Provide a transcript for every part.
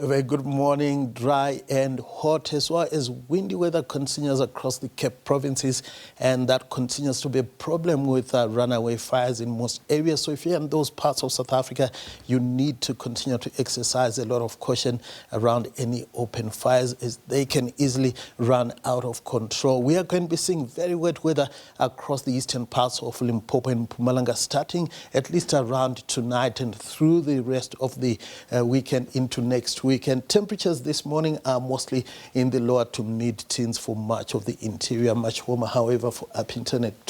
A very good morning, dry and hot, as well as windy weather continues across the Cape provinces, and that continues to be a problem with runaway fires in most areas. So if you're in those parts of South Africa, you need to continue to exercise a lot of caution around any open fires, as they can easily run out of control. We are going to be seeing very wet weather across the eastern parts of Limpopo and Mpumalanga, starting at least around tonight and through the rest of the weekend into next week. And temperatures this morning are mostly in the lower to mid-teens for much of the interior. Much warmer, however, for Upington at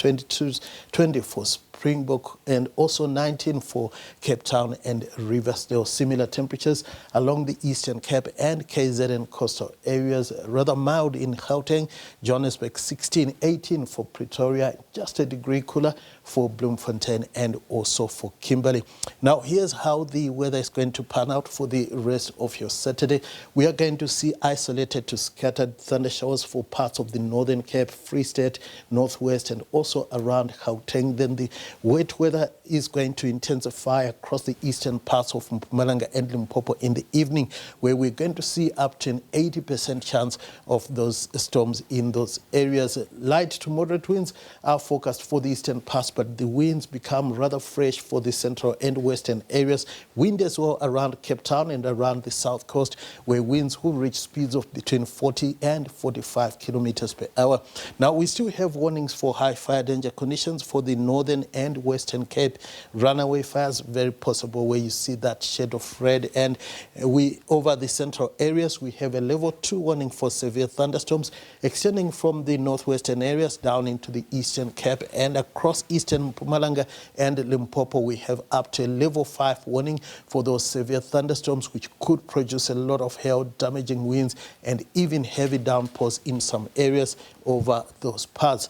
20 for Springbok, and also 19 for Cape Town and Riversdale. Similar temperatures along the Eastern Cape and KZN coastal areas. Rather mild in Gauteng, Johannesburg 16, 18 for Pretoria, just a degree cooler for Bloemfontein and also for Kimberley. Now, here's how the weather is going to pan out for the rest of your Saturday. We are going to see isolated to scattered thunder showers for parts of the Northern Cape, Free State, Northwest, and also around Gauteng. Then the wet weather is going to intensify across the eastern parts of Mpumalanga and Limpopo in the evening, where we're going to see up to an 80% chance of those storms in those areas. Light to moderate winds are forecast for the eastern parts, but the winds become rather fresh for the central and western areas. Wind as well around Cape Town and around the south coast, where winds will reach speeds of between 40 and 45 kilometers per hour. Now, we still have warnings for high fire danger conditions for the northern and western Cape. Runaway fires, very possible, where you see that shade of red. And we, over the central areas, we have a level 2 warning for severe thunderstorms extending from the northwestern areas down into the eastern Cape, and across eastern Mpumalanga and Limpopo we have up to a level 5 warning for those severe thunderstorms, which could produce a lot of hail, damaging winds, and even heavy downpours in some areas over those parts.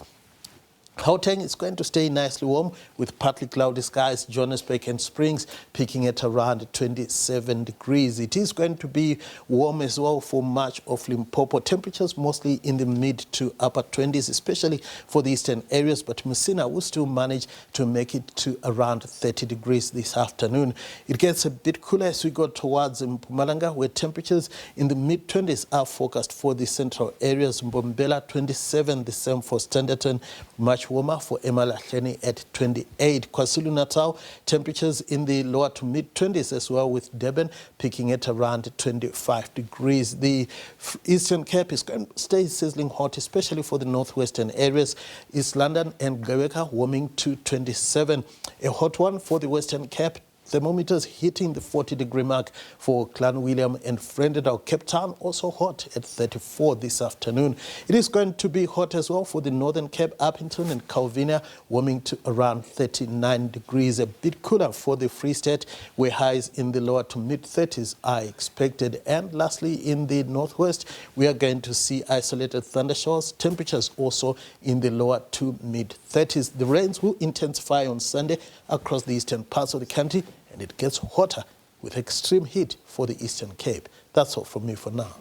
Gauteng is going to stay nicely warm with partly cloudy skies. Johannesburg and Springs peaking at around 27 degrees. It is going to be warm as well for much of Limpopo. Temperatures mostly in the mid to upper 20s, especially for the eastern areas. But Messina will still manage to make it to around 30 degrees this afternoon. It gets a bit cooler as we go towards Mpumalanga, where temperatures in the mid 20s are forecast for the central areas. Mbombela 27, the same for Standerton. Much warmer for Emalahleni at 28. KwaZulu-Natal, temperatures in the lower to mid-20s as well, with Durban peaking at around 25 degrees. The Eastern Cape is going to stay sizzling hot, especially for the northwestern areas. East London and Gqeberha warming to 27. A hot one for the Western Cape. Thermometers hitting the 40-degree mark for Clan William and Vredendal. Cape Town also hot at 34 this afternoon. It is going to be hot as well for the Northern Cape, Upington and Calvinia, warming to around 39 degrees. A bit cooler for the Free State, where highs in the lower to mid-30s are expected. And lastly, in the northwest, we are going to see isolated thundershowers. Temperatures also in the lower to mid-30s. The rains will intensify on Sunday across the eastern parts of the country, and it gets hotter with extreme heat for the Eastern Cape. That's all from me for now.